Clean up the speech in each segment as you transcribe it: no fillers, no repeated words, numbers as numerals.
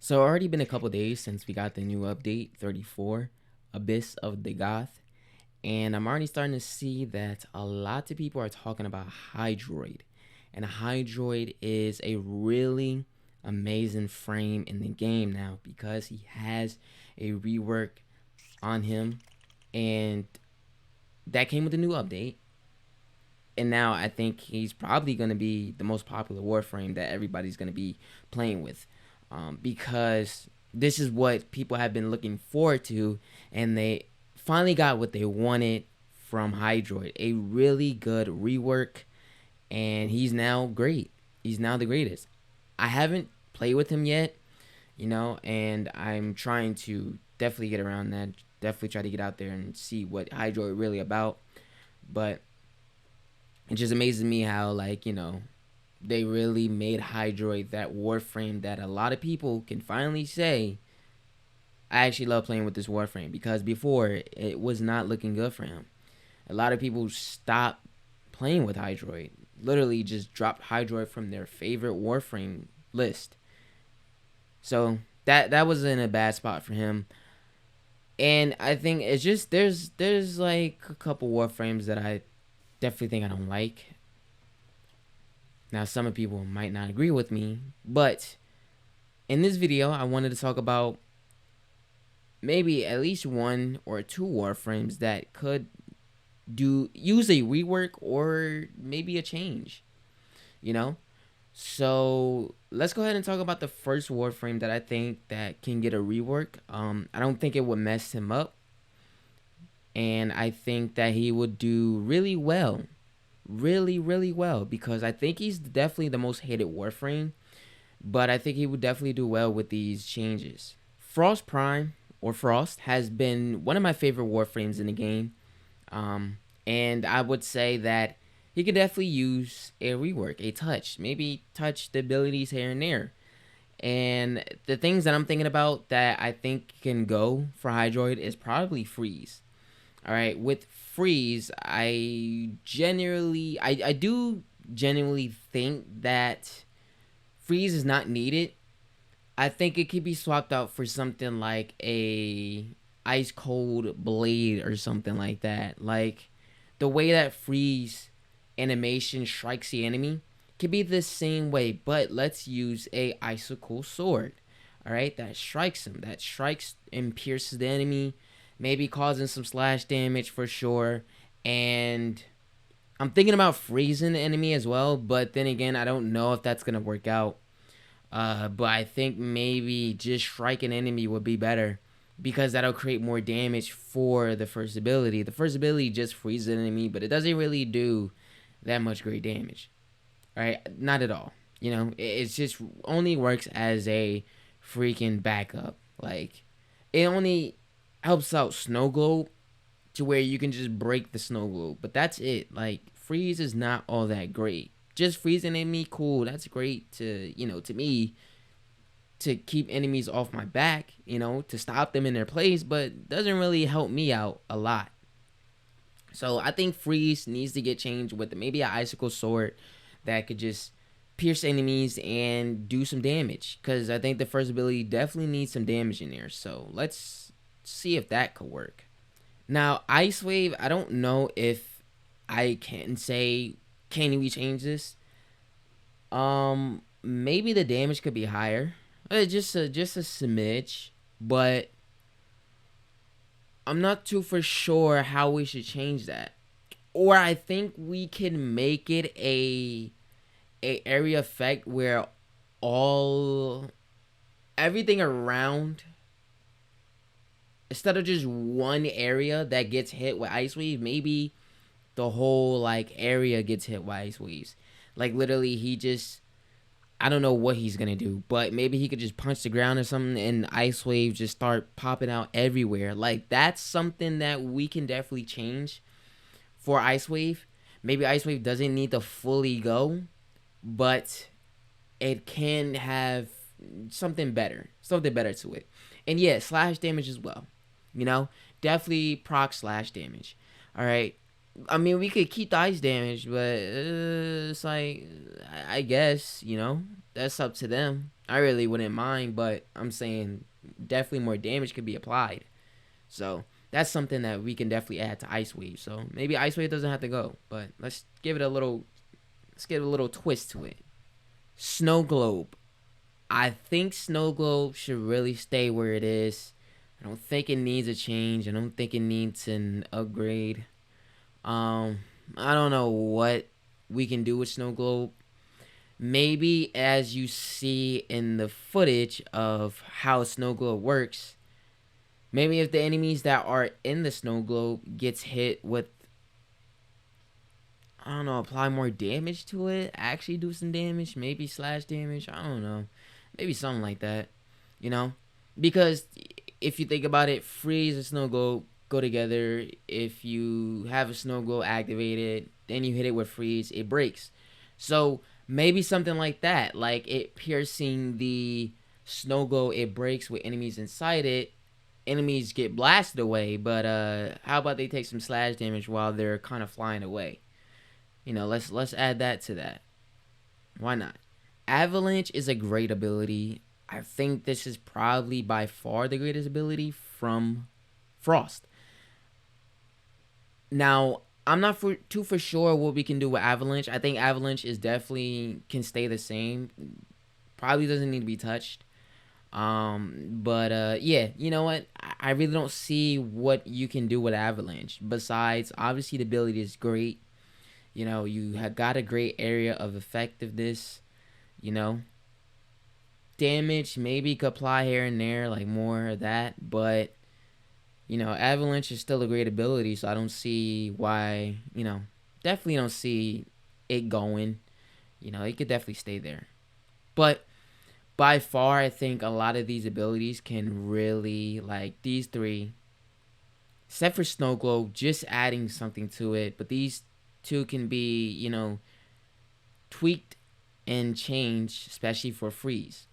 So already been a couple days since we got the new update 34, Abyss of the Goth, and I'm already starting to see that a lot of people are talking about Hydroid. And Hydroid is a really amazing frame in the game now because he has a rework on him, and that came with a new update. And now I think he's probably going to be the most popular Warframe that everybody's going to be playing with, because this is what people have been looking forward to, and they finally got what they wanted from Hydroid, a really good rework, and he's now great. He's now the greatest. I haven't played with him yet, and I'm trying to definitely get around that. Definitely try to get out there and see what Hydroid really about. But it just amazes me how, they really made Hydroid that Warframe that a lot of people can finally say, I actually love playing with this Warframe, because before it was not looking good for him. A lot of people stopped playing with Hydroid, literally just dropped Hydroid from their favorite Warframe list. So that was in a bad spot for him. And I think it's just there's like a couple Warframes that I definitely think I don't like. Now, some of people might not agree with me, but in this video, I wanted to talk about maybe at least one or two Warframes that could use a rework or maybe a change, you know? So let's go ahead and talk about the first Warframe that I think that can get a rework. I don't think it would mess him up, and I think that he would do really well, really well, because I think he's definitely the most hated Warframe, but I think he would definitely do well with these changes. Frost Prime, or Frost, has been one of my favorite Warframes in the game, and I would say that he could definitely use a rework, a touch, maybe touch the abilities here and there. And the things that I'm thinking about that I think can go for Hydroid is probably freeze. All right, with freeze, I do genuinely think that freeze is not needed. I think it could be swapped out for something like a ice cold blade or something like that. Like the way that freeze animation strikes the enemy could be the same way, but let's use a icicle sword. All right, that strikes him, that strikes and pierces the enemy, maybe causing some slash damage for sure. And I'm thinking about freezing the enemy as well, but then again, I don't know if that's gonna work out. But I think maybe just strike an enemy would be better, because that'll create more damage for the first ability. The first ability just freezes an enemy, but it doesn't really do that much great damage. Right? Not at all. It's just only works as a freaking backup. Like, it only helps out Snow Globe to where you can just break the Snow Globe, but that's it. Like, freeze is not all that great. Just freezing enemy, cool. That's great to me, to keep enemies off my back, to stop them in their place, but doesn't really help me out a lot. So I think freeze needs to get changed with maybe an icicle sword that could just pierce enemies and do some damage, because I think the first ability definitely needs some damage in there. So let's see if that could work. Now, Ice Wave, I don't know if I can say, can we change this? Maybe the damage could be higher, just a smidge, but I'm not too for sure how we should change that. Or I think we can make it a area effect where all everything around, instead of just one area that gets hit with ice wave, maybe the whole like area gets hit with ice waves. Like literally, I don't know what he's gonna do, but maybe he could just punch the ground or something, and ice waves just start popping out everywhere. Like, that's something that we can definitely change for ice wave. Maybe ice wave doesn't need to fully go, but it can have something better to it. And slash damage as well. Definitely proc slash damage. All right. I mean, we could keep the ice damage, but it's like, I guess, that's up to them. I really wouldn't mind, but I'm saying definitely more damage could be applied. So that's something that we can definitely add to Ice Wave. So maybe Ice Wave doesn't have to go, but let's give it a little, twist to it. Snow Globe. I think Snow Globe should really stay where it is. I don't think it needs a change. I don't think it needs an upgrade. Um, I don't know what we can do with Snow Globe. Maybe as you see in the footage of how Snow Globe works, maybe if the enemies that are in the Snow Globe gets hit with, I don't know, apply more damage to it, actually do some damage, maybe slash damage, I don't know. Maybe something like that, you know? Because if you think about it, freeze and Snow Globe go together. If you have a Snow Globe activated, then you hit it with freeze, it breaks. So maybe something like that, like it piercing the Snow Globe, it breaks with enemies inside it. Enemies get blasted away, but how about they take some slash damage while they're kind of flying away? Let's add that to that. Why not? Avalanche is a great ability. I think this is probably by far the greatest ability from Frost. Now, I'm not for sure what we can do with Avalanche. I think Avalanche is definitely can stay the same. Probably doesn't need to be touched. But yeah, you know what? I really don't see what you can do with Avalanche. Besides, obviously the ability is great. You have got a great area of effectiveness. You know, damage maybe could apply here and there, like more of that. But Avalanche is still a great ability, so I don't see why. Definitely don't see it going. It could definitely stay there. But by far, I think a lot of these abilities can really, like these three, except for Snow Globe, just adding something to it. But these two can be, tweaked and changed, especially for freeze.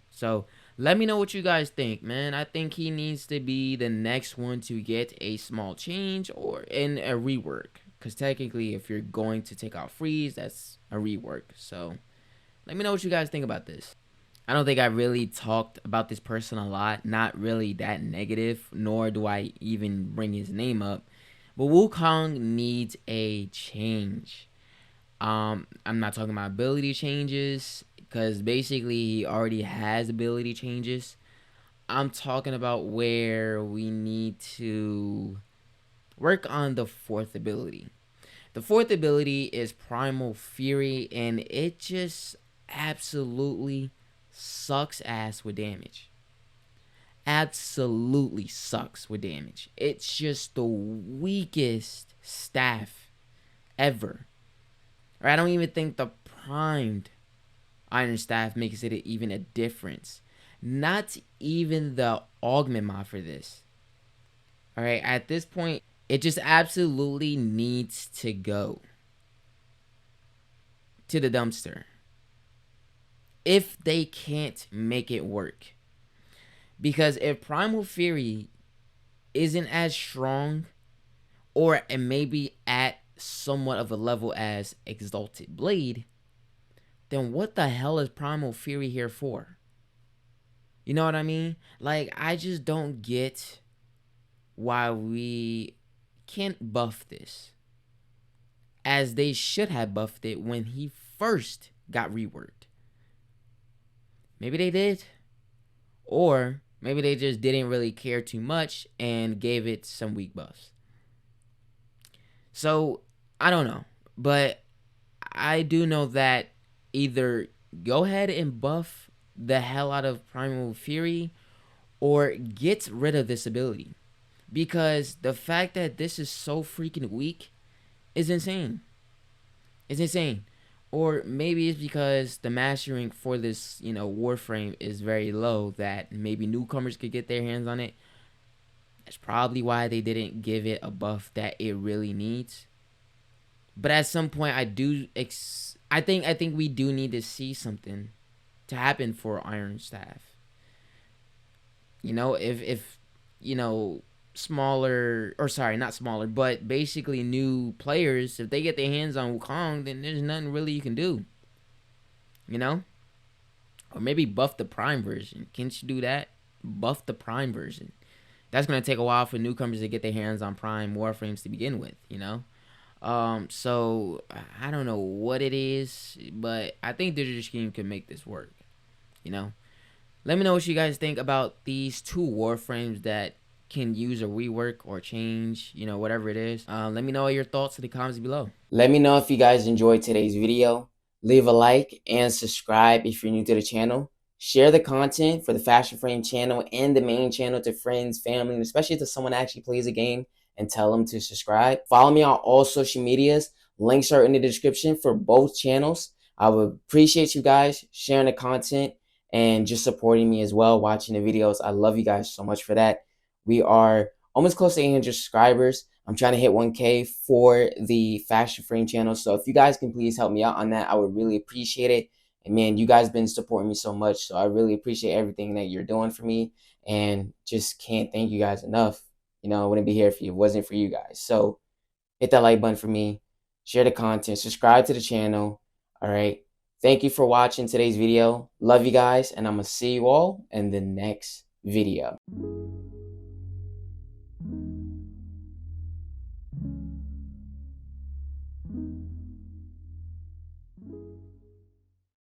So let me know what you guys think, man. I think he needs to be the next one to get a small change or in a rework. Because technically, if you're going to take out freeze, that's a rework. So let me know what you guys think about this. I don't think I really talked about this person a lot. Not really that negative, nor do I even bring his name up. But Wukong needs a change. I'm not talking about ability changes because basically he already has ability changes. I'm talking about where we need to work on the fourth ability. The fourth ability is Primal Fury, and it just absolutely sucks ass with damage. Absolutely sucks with damage. It's just the weakest staff ever. Or I don't even think the primed Iron Staff makes it even a difference. Not even the augment mod for this. Alright, at this point, it just absolutely needs to go to the dumpster. If they can't make it work. Because if Primal Fury isn't as strong, or it may be at somewhat of a level as Exalted Blade, then what the hell is Primal Fury here for? You know what I mean? Like, I just don't get why we can't buff this as they should have buffed it when he first got reworked. Maybe they did, or maybe they just didn't really care too much and gave it some weak buffs. So I don't know, but I do know that either go ahead and buff the hell out of Primal Fury or get rid of this ability, because the fact that this is so freaking weak is insane. It's insane. Or maybe it's because the mastering for this, Warframe is very low that maybe newcomers could get their hands on it. That's probably why they didn't give it a buff that it really needs. But at some point, I think we do need to see something to happen for Iron Staff. If smaller, or sorry, not smaller, but basically new players, if they get their hands on Wukong, then there's nothing really you can do, you know? Or maybe buff the Prime version. Can't you do that? Buff the Prime version. That's gonna take a while for newcomers to get their hands on Prime Warframes to begin with, you know? So I don't know what it is, but I think Digital Scheme can make this work, you know? Let me know what you guys think about these two Warframes that can use a rework or change, you know, whatever it is. Let me know your thoughts in the comments below. Let me know if you guys enjoyed today's video. Leave a like and subscribe if you're new to the channel. Share the content for the Fashion Frame channel and the main channel to friends, family, and especially to someone that actually plays a game, and tell them to subscribe. Follow me on all social medias. Links are in the description for both channels. I would appreciate you guys sharing the content and just supporting me as well, watching the videos. I love you guys so much for that. We are almost close to 800 subscribers. I'm trying to hit 1K for the Fashion Frame channel. So if you guys can please help me out on that, I would really appreciate it. And man, you guys been supporting me so much. So I really appreciate everything that you're doing for me, and just can't thank you guys enough. You know, I wouldn't be here if it wasn't for you guys. So hit that like button for me, share the content, subscribe to the channel. All right. Thank you for watching today's video. Love you guys, and I'm going to see you all in the next video.